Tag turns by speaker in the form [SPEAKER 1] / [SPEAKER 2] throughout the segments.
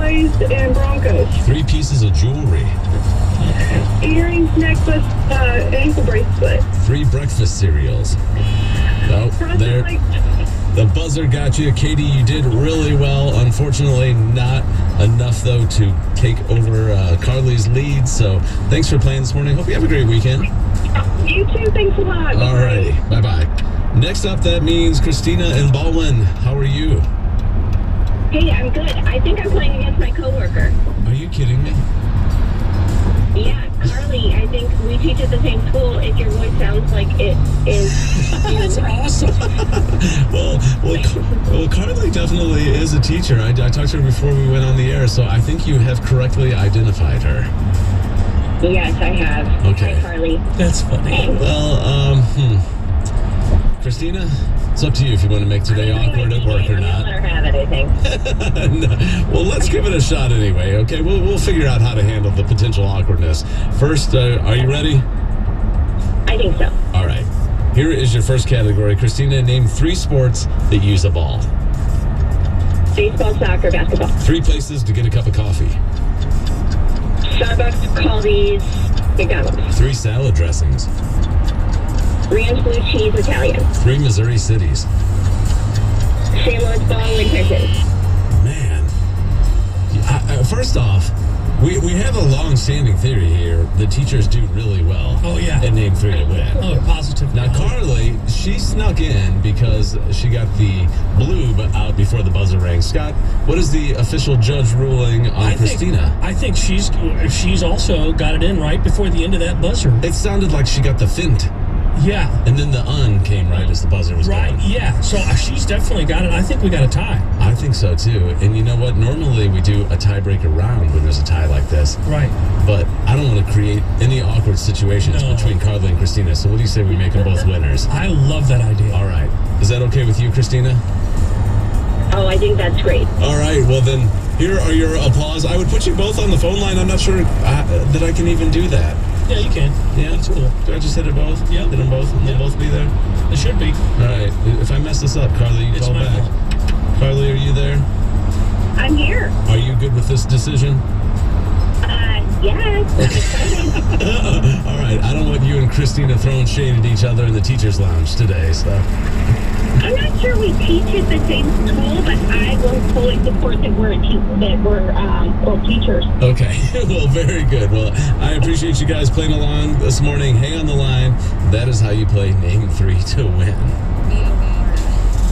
[SPEAKER 1] Cowboys and Broncos.
[SPEAKER 2] 3 pieces of jewelry.
[SPEAKER 1] Earrings, necklace, ankle bracelet.
[SPEAKER 2] 3 breakfast cereals. Oh, there. The buzzer got you. Katie, you did really well. Unfortunately, not enough, though, to take over Carly's lead. So thanks for playing this morning. Hope you have a great weekend.
[SPEAKER 1] You too. Thanks a lot.
[SPEAKER 2] All righty. Bye-bye. Next up, that means Christina and Baldwin. How are you?
[SPEAKER 3] Hey, I'm good. I think I'm playing against my coworker.
[SPEAKER 2] Are you kidding me?
[SPEAKER 3] Yeah, Carly, I think we teach at the same school. If your voice sounds like it is...
[SPEAKER 4] That's awesome.
[SPEAKER 2] well, Carly definitely is a teacher. I talked to her before we went on the air, so I think you have correctly identified her.
[SPEAKER 3] Yes, I have.
[SPEAKER 2] Okay.
[SPEAKER 3] Hi, Carly.
[SPEAKER 4] That's funny.
[SPEAKER 2] Well, Christina, it's up to you if you want to make today awkward at work or not.
[SPEAKER 3] Let her have it, I think.
[SPEAKER 2] No. Well, let's give it a shot anyway, okay? We'll figure out how to handle the potential awkwardness. First, are you ready?
[SPEAKER 3] I think so.
[SPEAKER 2] All right. Here is your first category. Christina, name 3 sports that use a ball.
[SPEAKER 3] Baseball, soccer, basketball.
[SPEAKER 2] 3 places to get a cup of coffee.
[SPEAKER 3] Starbucks, Caldi's, McDonald's.
[SPEAKER 2] 3 salad dressings.
[SPEAKER 3] Ranch, blue cheese, Italian.
[SPEAKER 2] 3 Missouri cities.
[SPEAKER 3] St. Louis Ball, Winterton.
[SPEAKER 2] Man. First off, we have a long-standing theory here that teachers do really well.
[SPEAKER 4] Oh, yeah.
[SPEAKER 2] At Name 3 to Win.
[SPEAKER 4] Oh, positive.
[SPEAKER 2] Now, Carly, she snuck in because she got the blue out before the buzzer rang. Scott, what is the official judge ruling on Christina?
[SPEAKER 4] I think she's also got it in right before the end of that buzzer.
[SPEAKER 2] It sounded like she got the fint.
[SPEAKER 4] Yeah.
[SPEAKER 2] And then the came right as the buzzer was
[SPEAKER 4] right,
[SPEAKER 2] going.
[SPEAKER 4] Yeah. So she's definitely got it. I think we got a tie.
[SPEAKER 2] I think so, too. And you know what? Normally we do a tiebreaker round when there's a tie like this.
[SPEAKER 4] Right.
[SPEAKER 2] But I don't want to create any awkward situations between Carly and Christina. So what do you say we make them both winners?
[SPEAKER 4] I love that idea.
[SPEAKER 2] All right. Is that okay with you, Christina?
[SPEAKER 3] Oh, I think that's great.
[SPEAKER 2] All right. Well, then, here are your applause. I would put you both on the phone line. I'm not sure that I can even do that.
[SPEAKER 4] Yeah, you can.
[SPEAKER 2] Yeah,
[SPEAKER 4] that's cool.
[SPEAKER 2] Do I just hit it both?
[SPEAKER 4] Yeah.
[SPEAKER 2] Did them both? They'll both be there?
[SPEAKER 4] It should be.
[SPEAKER 2] All right. If I mess this up, Carly, you call back. Fault. Carly, are you there?
[SPEAKER 3] I'm here.
[SPEAKER 2] Are you good with this decision?
[SPEAKER 3] Yes.
[SPEAKER 2] Okay. All right. I don't want you and Christina throwing shade at each other in the teacher's lounge today, so...
[SPEAKER 3] I'm not sure we teach at the same school, but I will fully support that we're both teachers.
[SPEAKER 2] Okay. Well, very good. Well, I appreciate you guys playing along this morning. Hang on the line. That is how you play Name 3 to Win.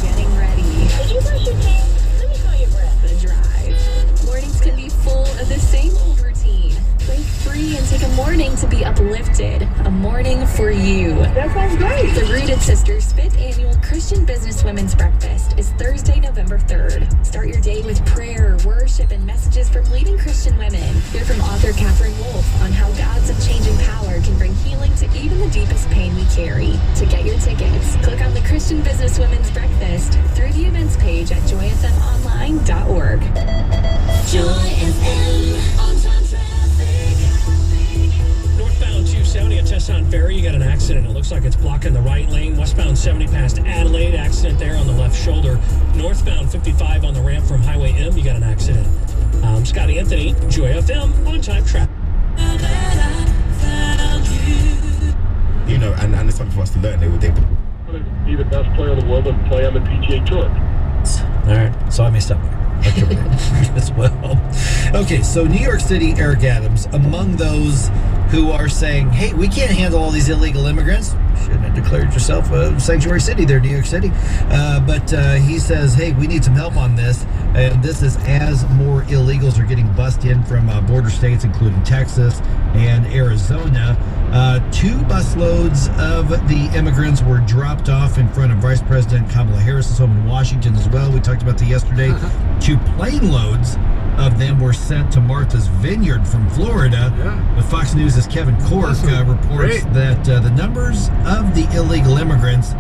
[SPEAKER 5] Getting ready.
[SPEAKER 3] Did you brush your teeth? Let me call your breath.
[SPEAKER 5] The drive. Mornings can be full of the same old routine. Break free and take a morning to be uplifted. A morning for you.
[SPEAKER 1] That sounds great.
[SPEAKER 5] The Rooted Sisters 5th Annual Christian Business Women's Breakfast is Thursday, November 3rd. Start your day with prayer, worship, and messages from leading Christian women. Hear from author Catherine Wolfe on how God's unchanging power can bring healing to even the deepest pain we carry. To get your tickets, click on the Christian Business Women's Breakfast through the events page at joyfmonline.org.
[SPEAKER 6] Joy FM. On-time traffic.
[SPEAKER 4] Northbound 270 at Tesson Ferry, you got an accident. It looks like it's blocking the right lane. Westbound 70 past Adelaide, accident there on the left shoulder. Northbound 55 on the ramp from Highway M, you got an accident. Scotty Anthony, Joy FM, on-time traffic.
[SPEAKER 7] You know, and it's something for us to learn. They
[SPEAKER 8] be the best player in the world and play on the PGA Tour.
[SPEAKER 9] All right, so I messed up as well. Okay, so New York City, Eric Adams, among those who are saying, hey, we can't handle all these illegal immigrants. Shouldn't have declared yourself a sanctuary city there, New York City. But he says, hey, we need some help on this. And this is as more illegals are getting bussed in from border states, including Texas and Arizona. 2 busloads of the immigrants were dropped off in front of Vice President Kamala Harris's home in Washington as well. We talked about that yesterday. 2 plane loads of them were sent to Martha's Vineyard from Florida. The Fox News' Kevin Cork reports that the numbers of the illegal immigrants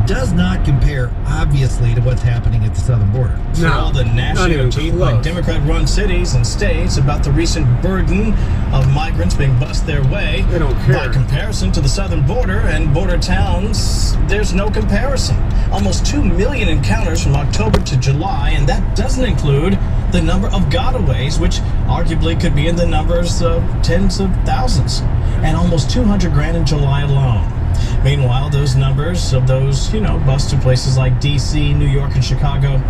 [SPEAKER 9] does not compare, obviously, to what's happening at the southern border.
[SPEAKER 10] So all the gnashing of teeth by Democrat-run cities and states about the recent burden of migrants being bussed their way.
[SPEAKER 8] They don't care.
[SPEAKER 10] By comparison to the southern border and border towns, there's no comparison. almost 2 million encounters from October to July, and that doesn't include the number of gotaways, which arguably could be in the numbers of tens of thousands, and almost 200 grand in July alone. Meanwhile, those numbers of those, busts to places like D.C., New York, and Chicago,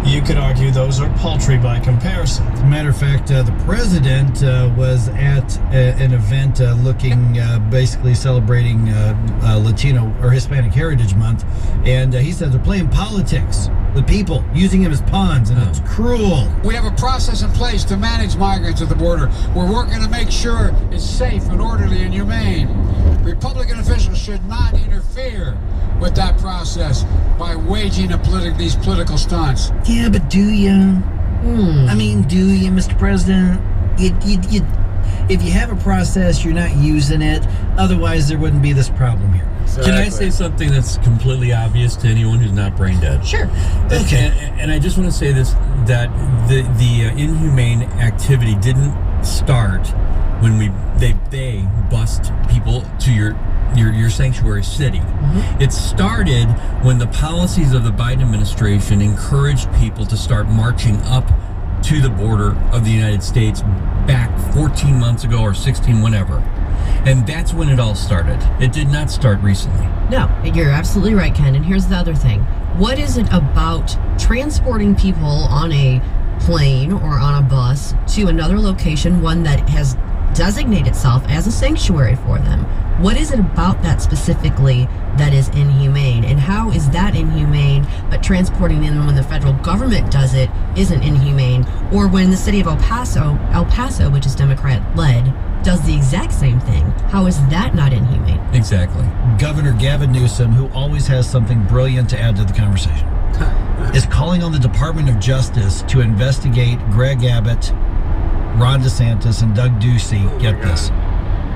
[SPEAKER 10] you could argue those are paltry by comparison.
[SPEAKER 9] As a matter of fact, the president was at an event basically celebrating Latino or Hispanic Heritage Month, and he said they're playing politics with people, using him as pawns, and it's cruel.
[SPEAKER 11] We have a process in place to manage migrants at the border. We're working to make sure it's safe and orderly and humane. Republican officials should not interfere with that process by waging these political stunts.
[SPEAKER 9] Yeah, but do you? I mean, do you, Mr. President? If you have a process, you're not using it. Otherwise, there wouldn't be this problem here.
[SPEAKER 12] Exactly. Can I say something that's completely obvious to anyone who's not brain dead?
[SPEAKER 5] Sure.
[SPEAKER 9] Okay.
[SPEAKER 12] And I just want to say this, that the inhumane activity didn't start when they bust people to your sanctuary city. Mm-hmm. It started when the policies of the Biden administration encouraged people to start marching up to the border of the United States back 14 months ago or 16, whenever. And that's when it all started. It did not start recently.
[SPEAKER 13] No, you're absolutely right, Ken. And here's the other thing. What is it about transporting people on a plane or on a bus to another location, one that has designated itself as a sanctuary for them? What is it about that specifically that is inhumane? And how is that inhumane, but transporting them when the federal government does it isn't inhumane? Or when the city of El Paso, which is Democrat-led, does the exact same thing? How is that not inhumane?
[SPEAKER 12] Exactly.
[SPEAKER 9] Governor Gavin Newsom, who always has something brilliant to add to the conversation, is calling on the Department of Justice to investigate Greg Abbott, Ron DeSantis, and Doug Ducey, this,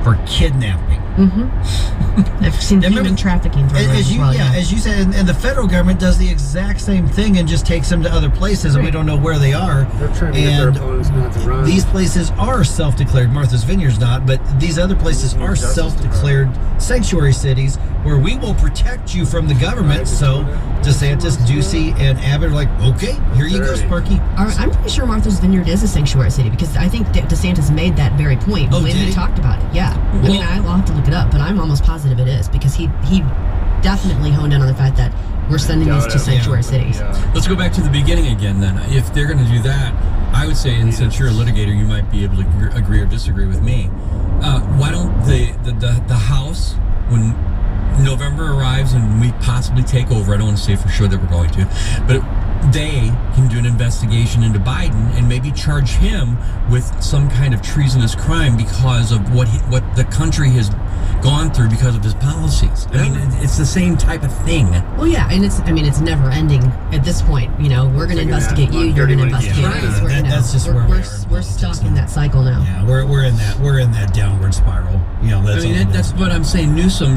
[SPEAKER 9] for kidnapping.
[SPEAKER 13] Mm-hmm. I've seen human trafficking thrown around as well.
[SPEAKER 9] Yeah, as you said, and the federal government does the exact same thing and just takes them to other places, and we don't know where they are.
[SPEAKER 14] They're trying to get their opponents not to run.
[SPEAKER 9] These places are self-declared. Martha's Vineyard's not, but these other places are self-declared sanctuary cities where we will protect you from the government. So DeSantis, Ducey, and Abbott are like, okay, here you go, Sparky.
[SPEAKER 13] I'm pretty sure Martha's Vineyard is a sanctuary city because I think DeSantis made that very point when we talked about it. Yeah. I mean, I'll have to look it up, but I'm almost positive it is because he definitely honed in on the fact that we're sending these to sanctuary cities.
[SPEAKER 12] Let's go back to the beginning again then. If they're going to do that, I would say, and since you're a litigator, you might be able to agree or disagree with me. Why don't the House, when November arrives and we possibly take over, I don't want to say for sure that we're going to, but they can do an investigation into Biden and maybe charge him with some kind of treasonous crime because of what the country has gone through because of his policies. I mean, it's the same type of thing.
[SPEAKER 13] Well, yeah, and it's never ending at this point. We're going to investigate you. You're going to investigate us.
[SPEAKER 9] That's just where
[SPEAKER 13] we're stuck in that cycle now.
[SPEAKER 9] Yeah, we're in that downward spiral.
[SPEAKER 12] That's what I'm saying. Newsom,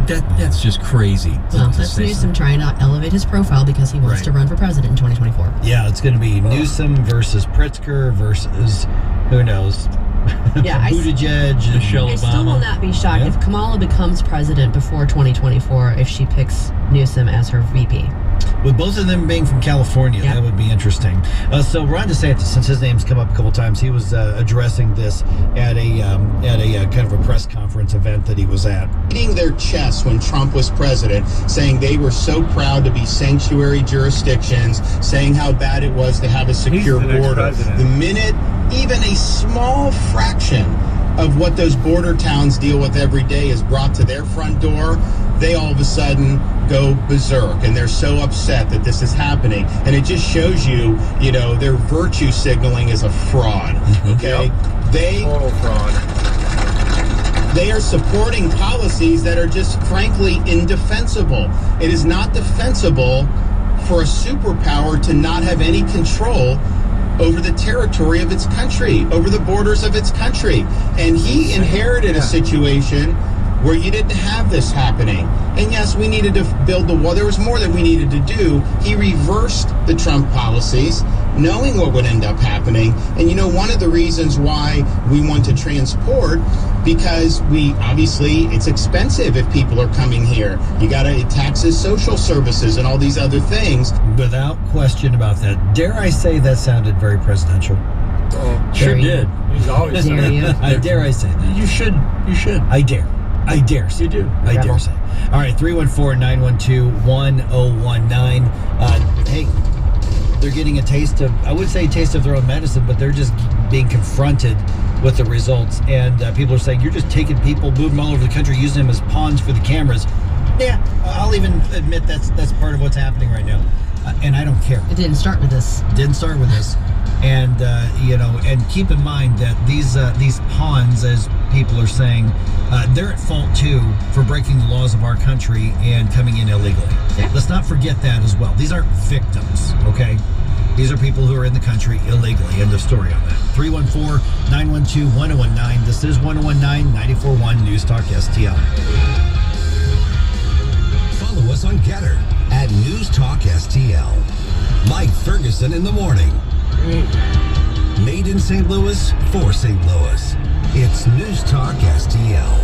[SPEAKER 12] that's just crazy.
[SPEAKER 13] Well, that's Newsom trying to elevate his profile because he wants to run for president in 2024.
[SPEAKER 9] Yeah, it's going to be Newsom versus Pritzker versus who knows.
[SPEAKER 13] Yeah,
[SPEAKER 9] Buttigieg,
[SPEAKER 12] Michelle Obama.
[SPEAKER 13] I still will not be shocked if Kamala becomes president before 2024 if she picks Newsom as her VP.
[SPEAKER 9] With both of them being from California, that would be interesting. So Ron DeSantis, since his name's come up a couple times, he was addressing this at a kind of a press conference event that he was at.
[SPEAKER 15] Beating their chests when Trump was president, saying they were so proud to be sanctuary jurisdictions, saying how bad it was to have a secure border. The minute even a small fraction of what those border towns deal with every day is brought to their front door, they all of a sudden go berserk, and they're so upset that this is happening. And it just shows you, their virtue signaling is a fraud. Okay,
[SPEAKER 14] total fraud.
[SPEAKER 15] They are supporting policies that are just frankly indefensible. It is not defensible for a superpower to not have any control over the territory of its country, over the borders of its country. And he inherited a situation where you didn't have this happening. And yes, we needed to build the wall. There was more that we needed to do. He reversed the Trump policies, knowing what would end up happening. And one of the reasons why we want to transport, because it's expensive if people are coming here. It taxes social services and all these other things.
[SPEAKER 9] Without question about that. Dare I say that sounded very presidential?
[SPEAKER 14] Oh,
[SPEAKER 12] Sure did.
[SPEAKER 14] He's always
[SPEAKER 9] Dare I say that?
[SPEAKER 12] You should.
[SPEAKER 9] I dare say.
[SPEAKER 12] You do.
[SPEAKER 9] I dare say. All right, 314-912-1019. Hey, they're getting a taste of their own medicine, but they're just being confronted with the results. And people are saying, you're just taking people, moving them all over the country, using them as pawns for the cameras. Yeah, I'll even admit that's part of what's happening right now. And I don't care.
[SPEAKER 13] It didn't start with this.
[SPEAKER 9] And and keep in mind that these pawns, as people are saying, they're at fault too for breaking the laws of our country and coming in illegally.
[SPEAKER 13] Yeah.
[SPEAKER 9] Let's not forget that as well. These aren't victims, okay? These are people who are in the country illegally. End of story on that. 314-912-1019. This is 1019 94.1 News Talk STL.
[SPEAKER 16] Follow us on Getter at News Talk STL. Mike Ferguson in the morning. Made in St. Louis for St. Louis. It's News Talk STL.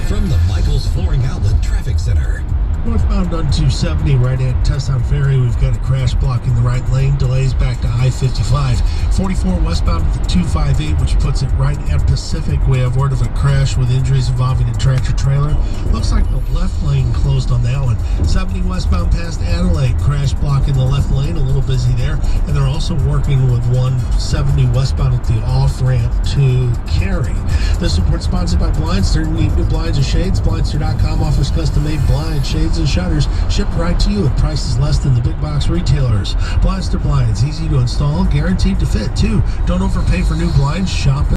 [SPEAKER 16] From the Michaels Flooring Outlet Traffic Center.
[SPEAKER 17] Northbound on 270 right at Tesson Ferry, we've got a crash blocking the right lane. Delays back to I-55. 44 westbound at the 258, which puts it right at Pacific. We have word of a crash with injuries involving a tractor trailer. Looks like the left lane closed on that one. 70 westbound past Adelaide, crash blocking the left lane, a little busy there. And they're also working with 170 westbound at the off-ramp to Cary. This report sponsored by Blindster. Need new blinds or shades? Blindster.com offers custom-made blinds, shades, and shutters shipped right to you at prices less than the big box retailers. Blindster blinds, easy to install, guaranteed to fit too. Don't overpay for new blinds. Shop